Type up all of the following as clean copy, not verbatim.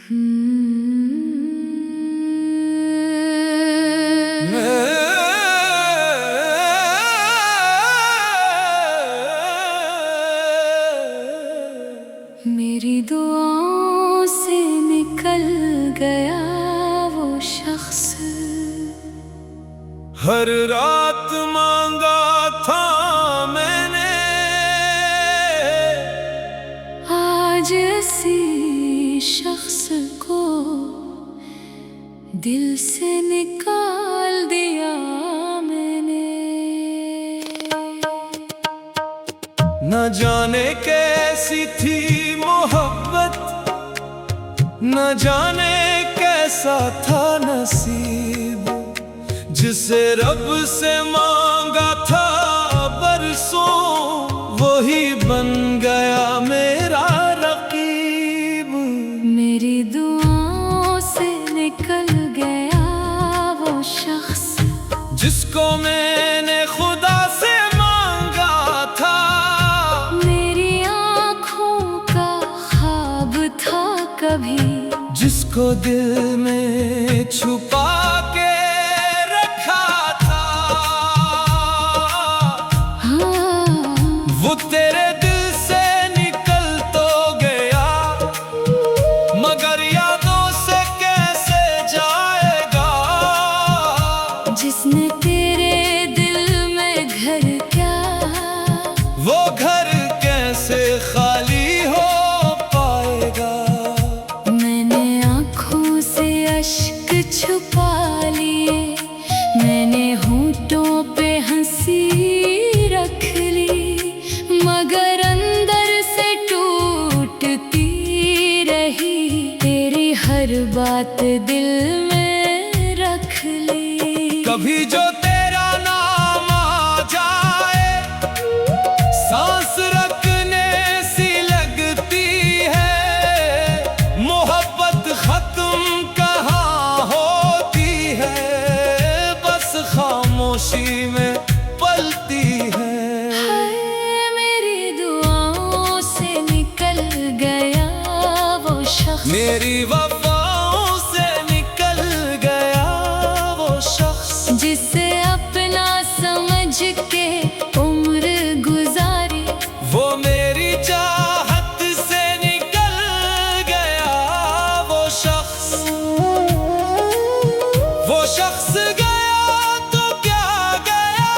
मेरी दुआओं से निकल गया वो शख्स, हर रात मांगा था मैंने, आज इसी शख्स को दिल से निकाल दिया मैंने। न जाने कैसी थी मोहब्बत, न जाने कैसा था नसीब, जिसे रब से मांगा था बरसों, वही बन गया मेरा रकीब। मेरी दुआओं से निकल गया वो शख्स, जिसको मैंने खुदा से मांगा था, मेरी आँखों का ख्वाब था कभी, जिसको दिल में छुपा के रखा था। हाँ, वो तेरे दिल से निकल तो गया, मगर यादों से कैसे जाएगा। जिसने तेरे दिल में घर क्या, वो घर कैसे खाली हो पाएगा। मैंने आँखों से अश्क छुपा लिए, मैंने होठों पे हंसी रख ली, मगर अंदर से टूटती रही, तेरी हर बात दिल में रख ली। कभी जो तेरा नाम आ जाए, सांस रखने सी लगती है। मोहब्बत खत्म कहाँ होती है, बस खामोशी में पलती है। हाय, मेरी दुआओं से निकल गया वो शख्स, मेरी वफाओं से निकल गया वो शख्स, जिसे अपना समझ के उम्र गुजारी, वो मेरी चाहत से निकल गया वो शख्स। वो शख्स गया तो क्या गया,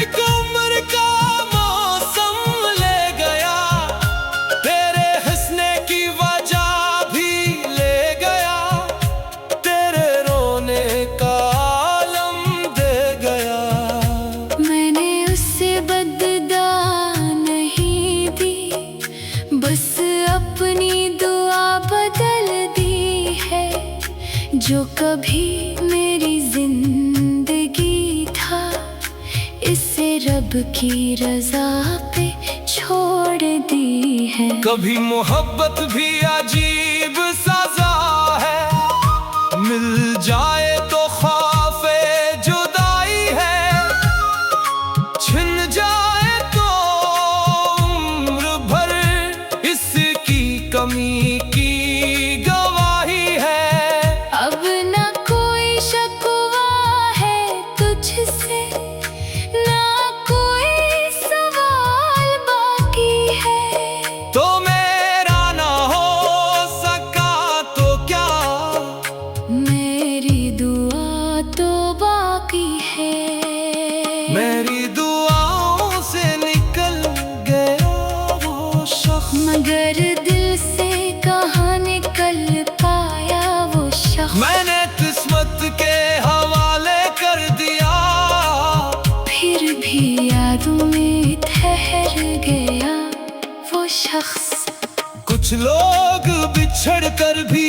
एक उम्र का मौसम ले गया, तेरे हंसने की वजह भी ले गया, तेरे रोने का आलम दे गया। मैंने उसे बददा नहीं दी, बस अपनी दुआ बदल दी है। जो कभी मेरी जिंदगी था, इसे रब की रजा पे छोड़ दी है। कभी मोहब्बत भी अजीब सजा है, मिल जाए तो खौफे जुदाई है, छिन जाए तो उम्र भर इसकी कमी की गवाही है। अब न कोई शकवा है तुझसे, ना कोई सवाल बाकी है। तो मेरा ना हो सका तो क्या, मेरी दुआ तो बाकी है। मेरी दुआओं से निकल गया वो शख्स, मगर दिल से कहाँ निकल पाया वो शख्स। मैंने किस्मत के हवाले कर दिया, फिर भी यादों में ठहर गया वो शख्स। कुछ लोग बिछड़ कर भी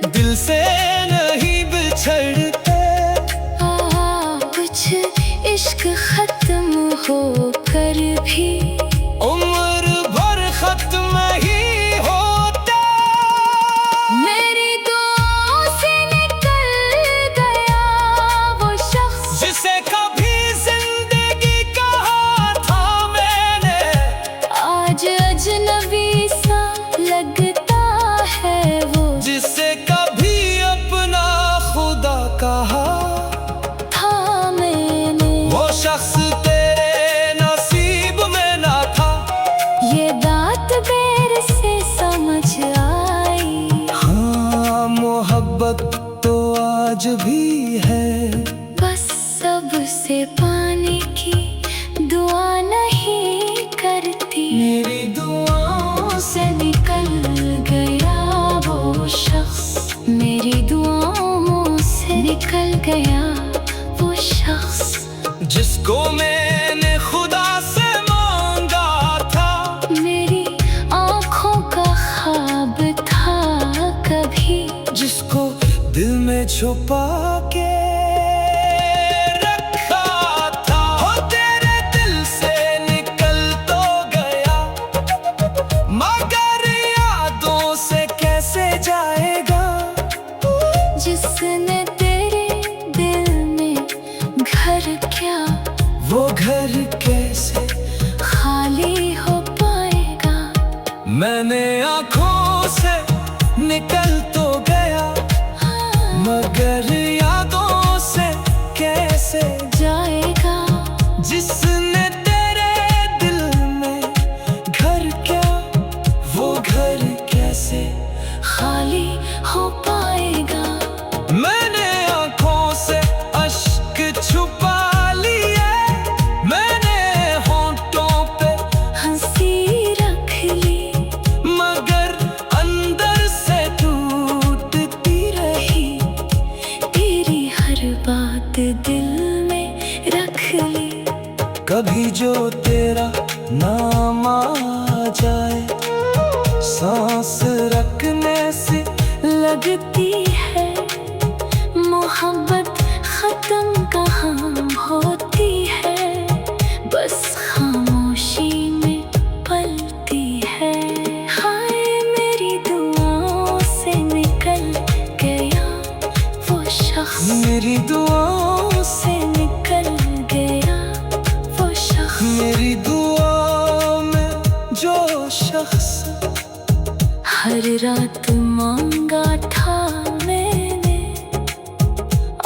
दिल से नहीं बिछड़ते, कुछ इश्क खत्म होकर भी उम्र भर खत्म ही होते। मेरी दुआओं से निकल गया वो शख्स, जिसे कभी जिंदगी कहा था मैंने, आज अजनबी सा लग आज भी है। बस सबसे पाने की दुआ नहीं करती, मेरी दुआओं से निकल गया वो शख्स, मेरी दुआओं से निकल गया वो शख्स, जिसको मैंने खुदा से मांगा था। मेरी आँखों का ख्वाब था कभी, जिसको दिल में छुपा के रखा था। हो तेरे दिल से निकल तो गया, मगर यादों से कैसे जाएगा। जिसने तेरे दिल में घर क्या, वो घर कैसे खाली हो पाएगा। मैंने आँखों से निकल तो गया, मगर यादों से कैसे जाएगा। जिसने तेरे दिल में घर क्या, वो घर कैसे खाली हो पाएगा। मैंने आँखों से अश्क छुपा लिए, मैंने होंठों पे हंसी रख ली, मगर अंदर से टूटती रही। तेरी हर बात दिल में रख ली। कभी जो तेरा नाम आ जाए, सांस रखने से लगती है मोहब्बत खत्म कहाँ होती है, बस खामोशी में पलती है। हाय मेरी दुआओं से निकल गया वो शख्स, मेरी दुआओं से, से निकल गया वो शख्स, मेरी दुआ में जो शख्स हर रात मांगा था मैंने,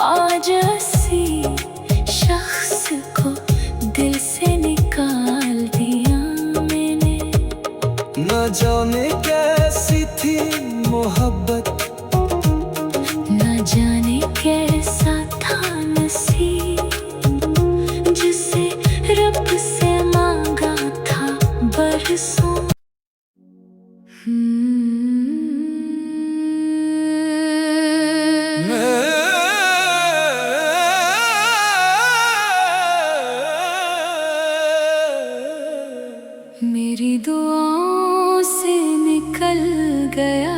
आज उसी शख्स को दिल से निकाल दिया मैंने। न जाने कैसी थी मोहब्बत, न जाने कैसा था नसीब, जिसे रब से मांगा था बरसों। मेरी दुआओं से निकल गया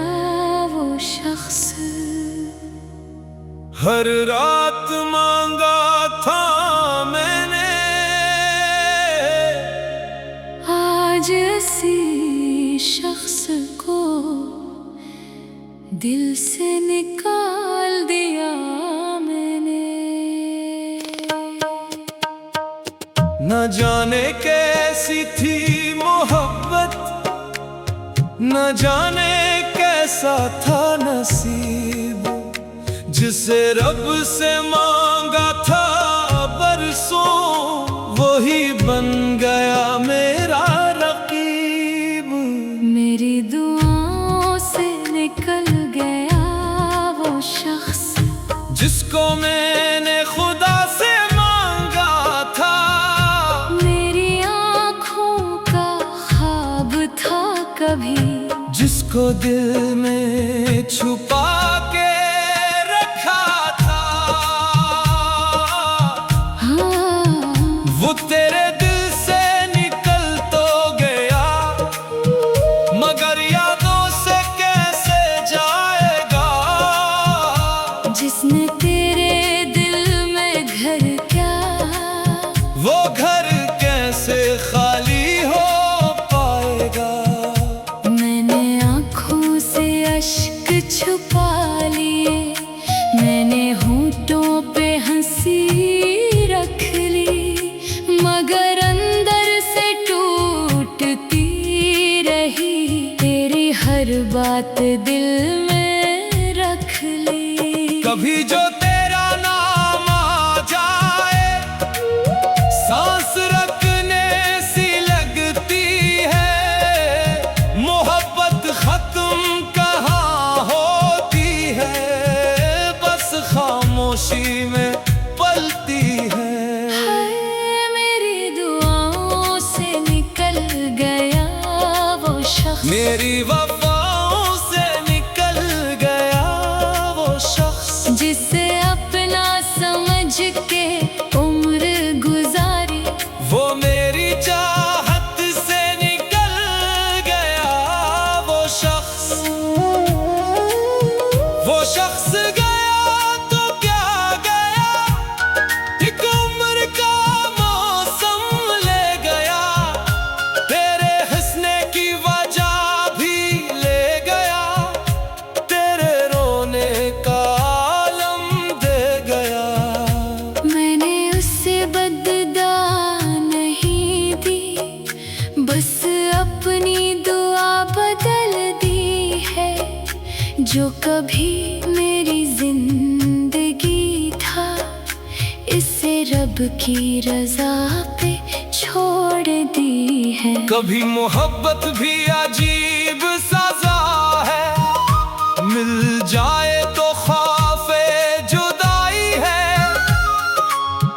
वो शख्स, हर रात मांगा था मैंने, आज इसी शख्स को दिल से निकाल दिया मैंने। न जाने कैसी थी मोहब्बत, न जाने कैसा था नसीब, जिसे रब से मांगा था बरसों, वही बन गया मेरा रकीब। मेरी दुआओं से निकल गया वो शख्स, जिसको मैंने खुदा से मांगा था। मेरी आँखों का ख्वाब था कभी, जिसको दिल में छुपा के रखा था। हाँ, वो तेरे दिल से निकल तो गया, मगर यादों से कैसे जाएगा। जिसने तेरे दिल में घर क्या, वो घर कैसे खाली हो पाएगा। मैंने आँखों से अश्क छुपा लिए, मैंने होंठों पे हंसी रख ली, मगर अंदर से टूटती रही। तेरी हर बात दिल में रख ली। कभी जो तेरा नाम आ जाए, सांस रखने सी लगती है। मोहब्बत खत्म कहाँ होती है, बस खामोशी शख्स, मेरी वफाओं से निकल गया वो शख्स, जिसे अपना समझ के उम्र गुजारी। वो मेरी चाहत से निकल गया वो शख्स, वो शख्स गया तो क्या गया, एक उम्र का मौसम ले गया, तेरे हंसने की वजह भी ले गया, तेरे रोने का आलम दे गया। मैंने उसे बददा नहीं दी, बस अपनी दुआ बदल दी है। जो कभी मेरी जिंदगी था, इसे रब की रजा पे छोड़ दी है। कभी मोहब्बत भी अजीब सजा है, मिल जाए तो खौफे जुदाई है,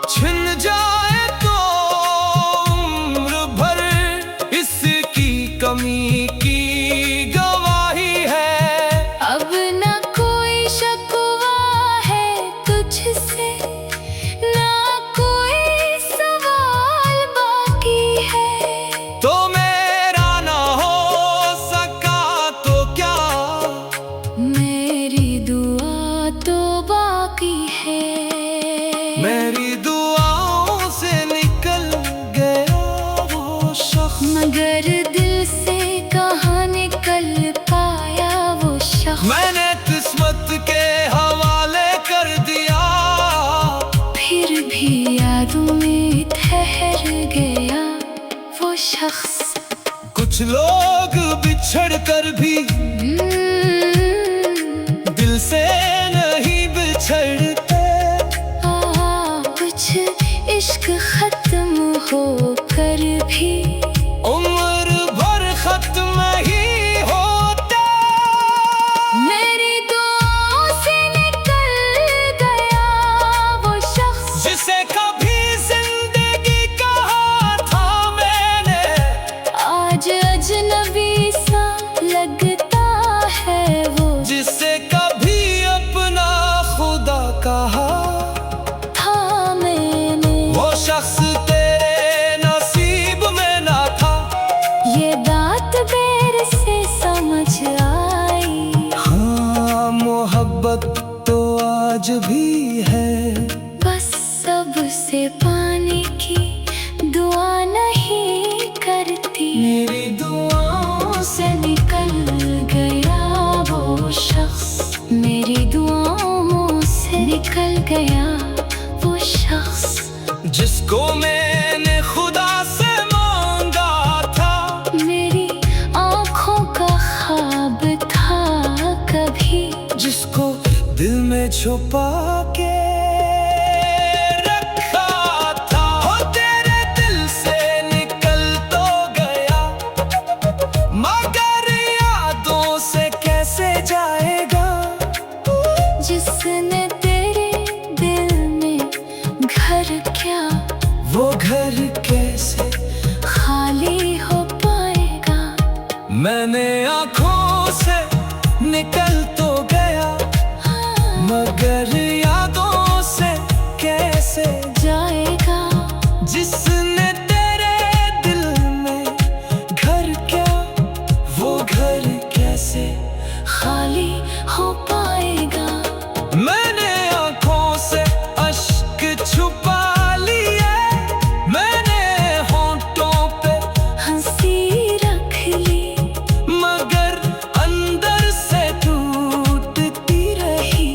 छिन जाए तो उम्र भर इसकी कमी की गवाही है। अब न कोई शकवा है तुझसे, ना कोई सवाल बाकी है। तो मेरा ना हो सका तो क्या, मेरी दुआ तो बाकी है। मेरी दुआओं से निकल गया वो शख्स, मगर दिल से कहाँ निकल पाया वो शख्स। मैंने किस्मत के हवाले कर दिया, फिर भी यादों में ठहर गया वो शख्स। कुछ लोग बिछड़ कर भी दिल से नहीं बिछड़ते, कुछ इश्क खत्म होकर भी उम्र भर खत्म ही होते। मेरी दुआओं से निकल गया वो शख्स, जिसे कभी जिंदगी कहा था मैंने, आज अजनबी सा लगता है वो। जिसे कभी अपना खुदा कहा था मैंने, वो शख्स तेरे नसीब में ना था। ये बात देर से समझ आई। हाँ, मोहब्बत तो आज भी है, बस सबसे पाने की दुआ नहीं करती। मेरी दुआओं से निकल गया वो शख्स, मेरी दुआओं से निकल गया वो शख्स। जिसको मैंने खुदा से मांगा था, मेरी आँखों का ख्वाब था कभी, जिसको दिल में छुपा के रखा था। हो तेरे दिल से निकल तो गया, मगर यादों से कैसे जाएगा। जिसने तेरे दिल में घर क्या, वो घर कैसे खाली हो पाएगा। मैंने आँखों से निकल तो गया, मगर यादों से कैसे जाएगा। जिसने तेरे दिल में घर क्या, वो घर कैसे खाली हो पाएगा। मैंने आँखों से अश्क छुपा लिए, मैंने होंठों पे हंसी रख ली, मगर अंदर से टूटती रही।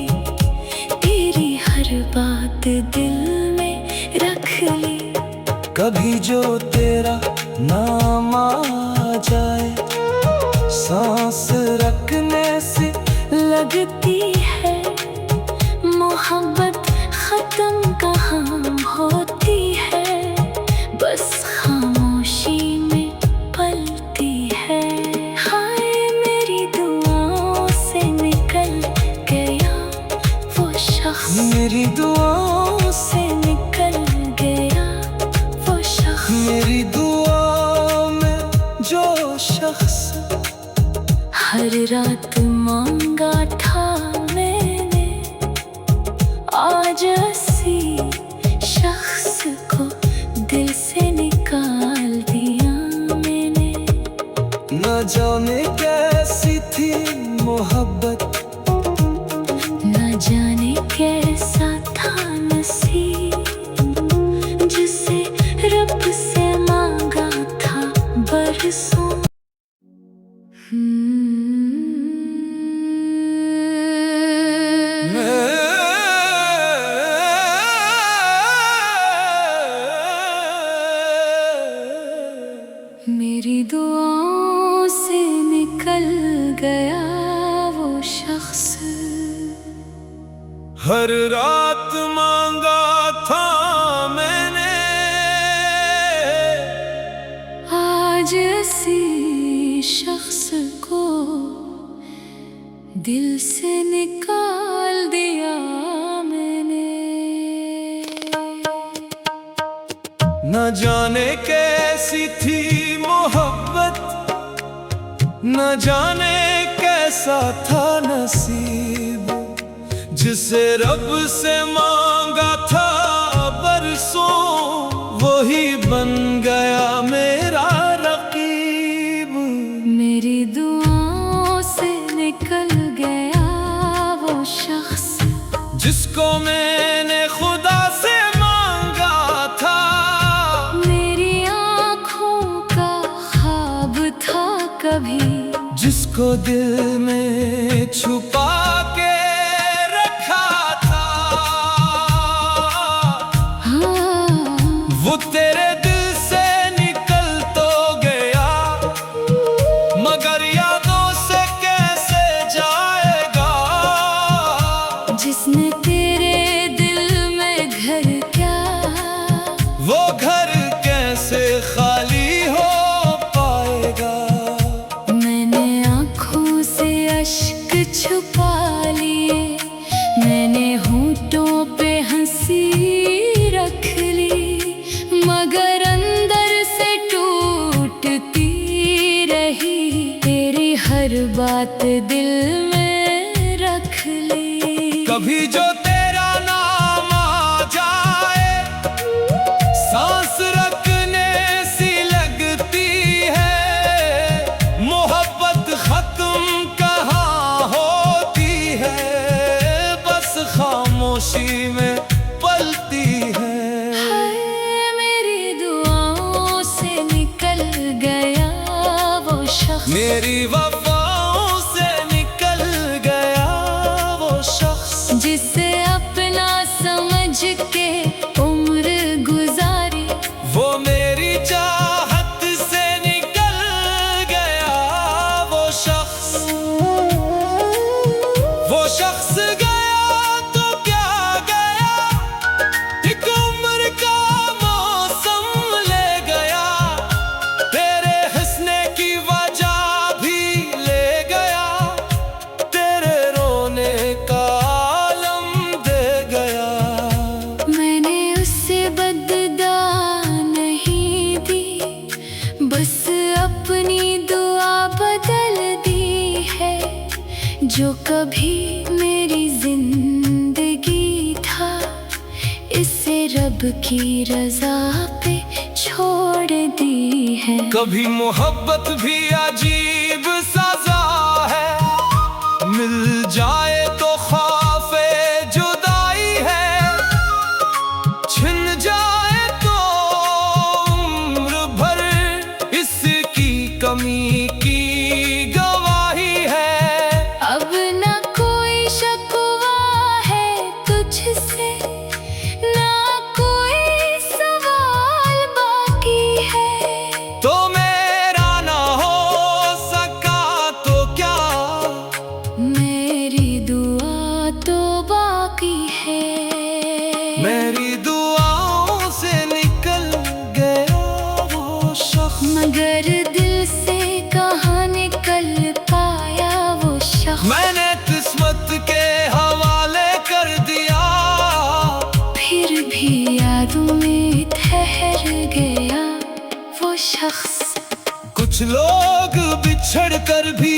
तेरी हर बात दिल में रख ली। कभी जो तेरा नाम आ जाए, सांस रखने से लगती है मोहब्बत खत्म कहाँ होती है, बस खामोशी में पलती है। हाय मेरी दुआओं से निकल गया वो शख्स, मेरी दुआओं से निकल गया वो शख्स। मेरी दुआ में जो शख्स हर रात मांगा था मैंने, आज ऐसी शख्स को दिल से निकाल दिया मैंने। न जाने कैसी थी मोहब्बत, न जाने कैसा था नसीब, जिसे रब से मांगा था बरसों। मेरी दुआओं से निकल गया वो शख्स, हर रात मांगा था मैंने, आज ऐसी शख्स को दिल से निकाल दिया मैंने। न जाने कैसी थी मोहब्बत, न जाने कैसा था नसीब, जिसे रब से मांगा था बरसों, वही बन गया मेरा रकीब। मेरी दुआओं से निकल गया वो शख्स, जिसको मैंने खुदा से मांगा था, मेरी आँखों का ख्वाब था कभी, जिसको दिल में छुपा के रखा था। हाँ, वो तेरे दिल से निकल तो गया, मगर यादों से कैसे जाएगा। जिसने तेरे दिल में घर क्या, वो घर कैसे खाली हो पाएगा। मैंने आँखों से अश्क छुपा लिए, मैंने होठों पे हंसी रख ली, मगर अंदर से टूटती रही, तेरी हर बात दिल में रख ली। कभी जो तेरा नाम आ जाए, सांस रखने सी लगती है। मोहब्बत खत्म कहाँ होती है, बस खामोशी में पलती है। हाय, मेरी दुआओं से निकल गया वो शख्स, मेरी वफाओं से निकल गया वो शख्स, जिसे अपना समझ के उम्र गुजारी, वो मेरी चाहत से निकल गया वो शख्स। वो शख्स गया तो क्या गया, एक उम्र का मौसम ले गया, तेरे हंसने की वजह भी ले गया, तेरे रोने का आलम दे गया। मैंने उसे बददा नहीं दी, बस अपनी दुआ बदल दी है। जो कभी मेरी जिंदगी था, इसे रब की रजा पे छोड़ दी है। कभी मोहब्बत भी अजीब सजा है, मिल जाए तो ख्वाफे जुदाई है, छिन जाए तो उम्र भर इसकी कमी की गवाही है। अब न कोई शकवा है तुझसे, ना कोई सवाल बाकी है। तो मेरा ना हो सका तो क्या, मेरी दुआ तो बाकी है। मेरी दुआओं से निकल गया वो शख्स, मगर दिल से कहाँ निकल पाया वो शख्स। मैंने किस्मत के हवाले कर दिया, फिर भी यादों में ठहर गया वो शख्स। कुछ लोग बिछड़ कर भी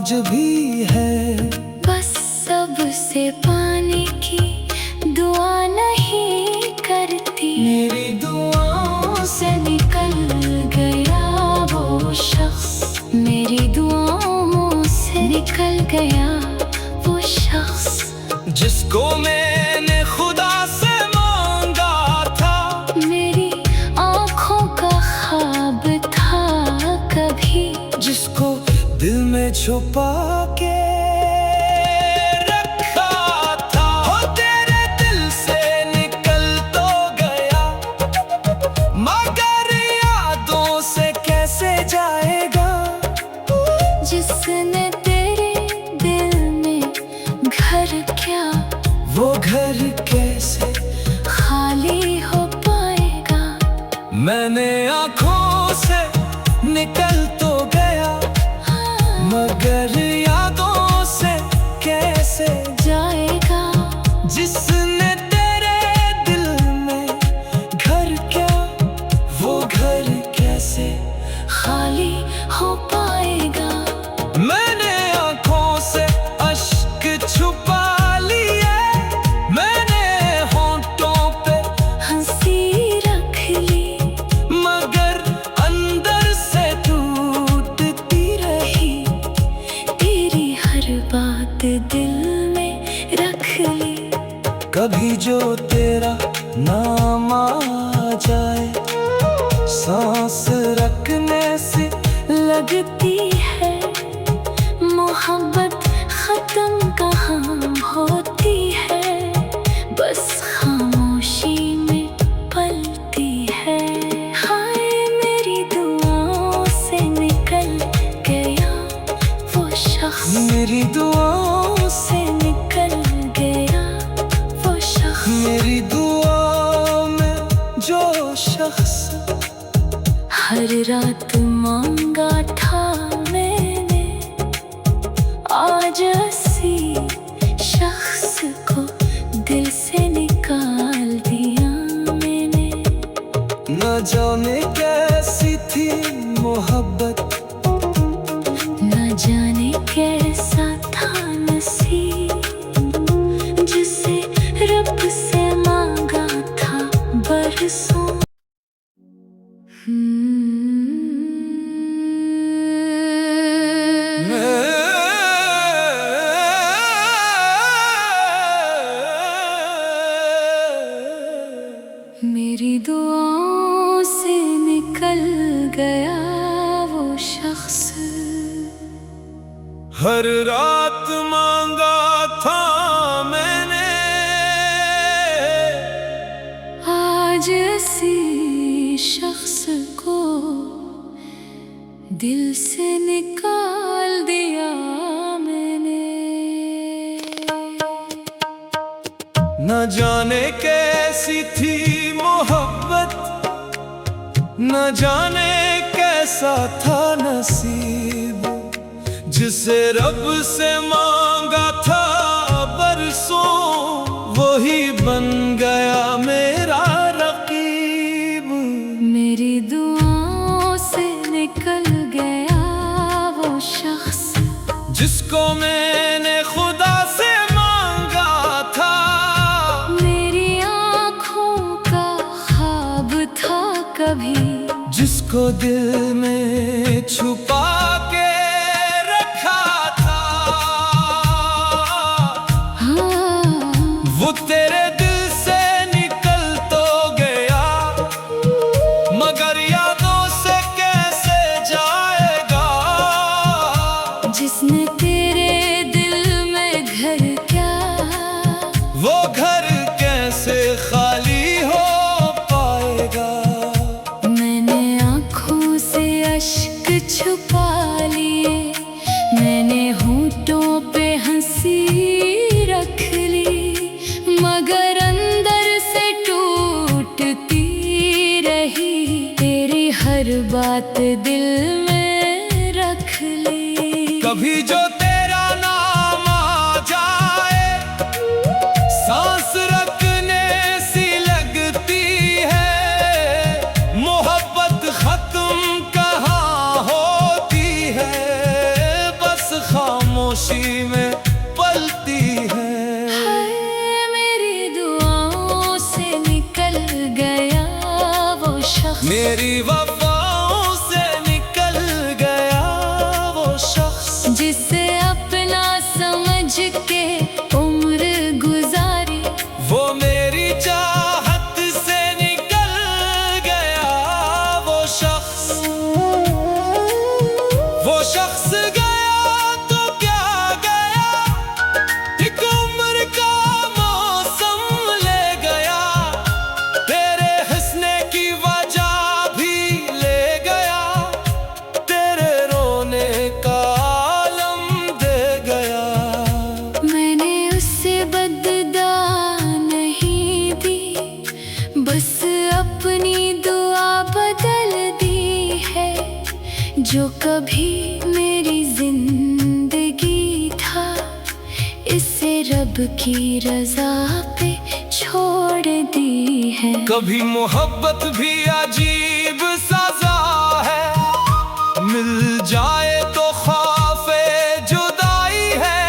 आज भी है। बस सबसे पाने की दुआ नहीं करती, मेरी दुआओं से निकल गया वो शख्स, मेरी दुआओं से निकल गया वो शख्स, जिसको मैंने खुदा से मांगा था। मेरी आँखों का ख्वाब था कभी, जिसको दिल में छुपा के रखा था। हो तेरे दिल से निकल तो गया, मगर यादों से कैसे जाएगा। जिसने तेरे दिल में घर क्या, वो घर कैसे खाली हो पाएगा। मैंने आँखों से निकल तो गया, मगर यादों से कैसे जाएगा। जिसने तेरे दिल में घर क्या, वो घर कैसे खाली हो पाएगा। मैंने आँखों से अश्क छुपा लिए, मैंने होंठों पे हंसी रख ली, मगर अंदर से टूटती रही। तेरी हर बात दिल में रख ली। कभी जो तेरा नाम आ जाए, सांस रखने से लगती है मोहब्बत खत्म कहाँ होती है, बस खामोशी में पलती है। हाय मेरी दुआओं से निकल गया वो शख्स, मेरी दुआओं से, से निकल गया वो शख्स, मेरी दुआ में जो शख्स हर रात मांगा था मैंने, आज उसी शख्स को दिल से निकाल दिया मैंने। न जाने कैसी थी मोहब्बत, न जाने कैसा था नसीब, जिसे रब से मांगा था बरसों। मेरी दुआओं से निकल गया वो शख्स, हर रात मांगा था मैंने, आज इसी शख्स को दिल से निकाल दिया मैंने। न जाने कैसी थी मोहब्बत, न जाने कैसा था नसीब, जिसे रब से मांगा था बरसों, वही बन गया मेरा रकीब। मेरी दुआओं से निकल गया वो शख्स, जिसको मैंने खुदा से मांगा था। मेरी आँखों का ख्वाब था कभी, जिसको दिल में छुपा के रखा था। हाँ, वो तेरे दिल से निकल तो गया, मगर यादों से कैसे जाएगा। जिसने तेरे दिल में घर क्या, वो घर कैसे खाली हो पाएगा। मैंने आँखों से अश्क छुपा लिए, मैंने होंठों पे हंसी रख ली, मगर अंदर से टूटती रही। तेरी हर बात दिल में रख ली। कभी जो तेरा नाम आ जाए, सांस रखने सी लगती है। मोहब्बत खत्म कहाँ होती है, बस खामोशी जो कभी मेरी जिंदगी था, इसे रब की रजा पे छोड़ दी है। कभी मोहब्बत भी अजीब सजा है, मिल जाए तो खौफे जुदाई है,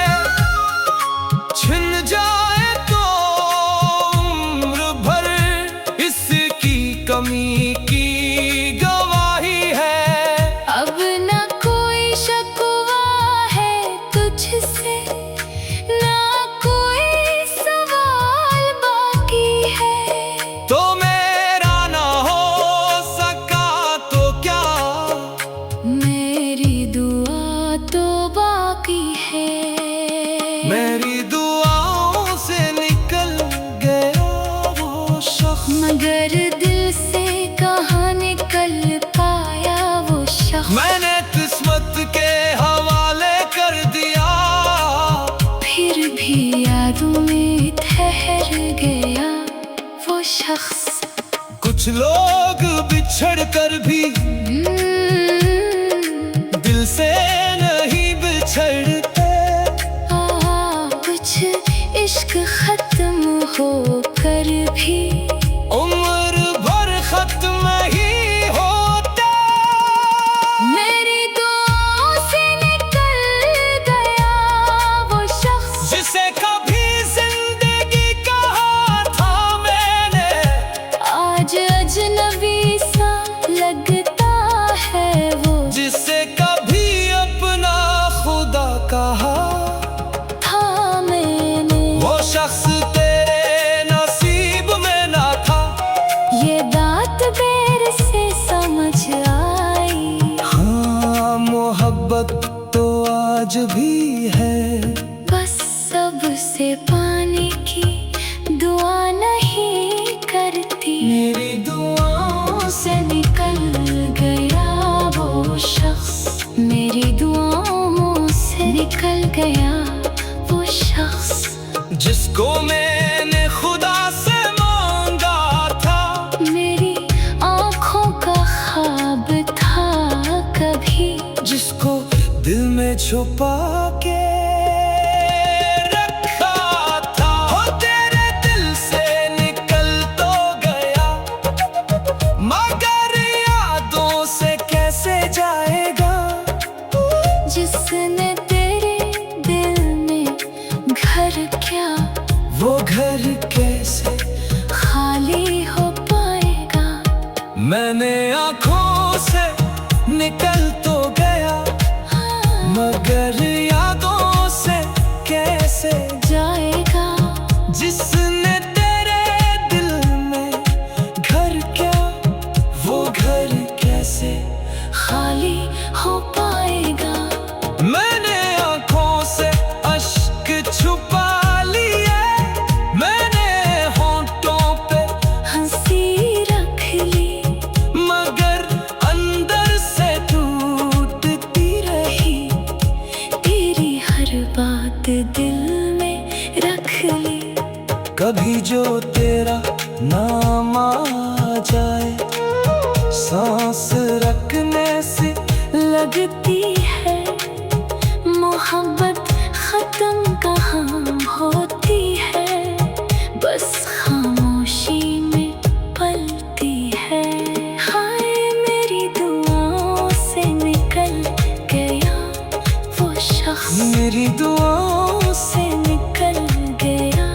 छिन जाए तो उम्र भर इसकी कमी की गवाही है। अब न कोई शकवा है तुझसे, ना कोई सवाल बाकी है। तो मेरा ना हो सका तो क्या, मेरी दुआ तो बाकी है। मेरी दुआओं से निकल गया वो शख्स, मगर दिल से कहाँ निकल पाया वो शख्स। मैंने किस्मत के हवाले कर दिया, फिर भी यादों में ठहर गया वो शख्स। कुछ लोग बिछड़ कर भी दिल से नहीं बिछड़ते। कुछ इश्क खत्म होकर भी उम्र भर खत्म ही होते। मेरी दुआओं से निकल गया वो शख्स, जिसे कभी जिंदगी कहा था मैंने, आज अजनबी सा लगता है वो। जिसे कभी अपना खुदा कहा था मैंने, वो शख्स तेरे नसीब में ना था। ये बात देर से समझ आई। हाँ, मोहब्बत तो आज भी है, बस सबसे पाने की दुआ नहीं करती। मेरी दुआओं से निकल गया वो शख्स, मेरी दुआओं से निकल गया वो शख्स। जिसको मैंने खुदा से मांगा था, मेरी आँखों का ख्वाब था कभी, जिसको दिल में छुपा के रखा था। हो तेरे दिल से निकल तो गया, मगर यादों से कैसे जाएगा। जिसने तेरे दिल में घर क्या, वो घर कैसे खाली हो पाएगा। मैंने आँखों से निकल तो गया, मगर यादों से कैसे जाएगा। जिसने तेरे दिल में घर क्या, वो घर कैसे खाली हो पाएगा। मैंने आँखों से अश्क छुपा लिए, मैंने होंठों पे हंसी रख ली, मगर अंदर से टूटती रही। तेरी हर बात दिल में रख ली। कभी जो तेरा नाम आ जाए, सांस रखने से लगती है मोहब्बत खत्म कहाँ होती है, बस खामोशी में पलती है। हाय मेरी दुआओं से निकल गया वो शख्स, मेरी दुआओं से निकल गया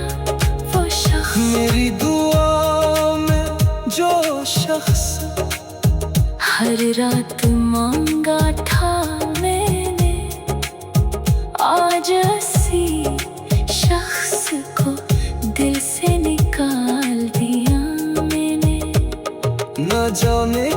वो शख्स। मेरी दुआ में जो शख्स हर रात मांगा था मैंने, आज उसी शख्स को दिल से निकाल दिया मैंने। न जाने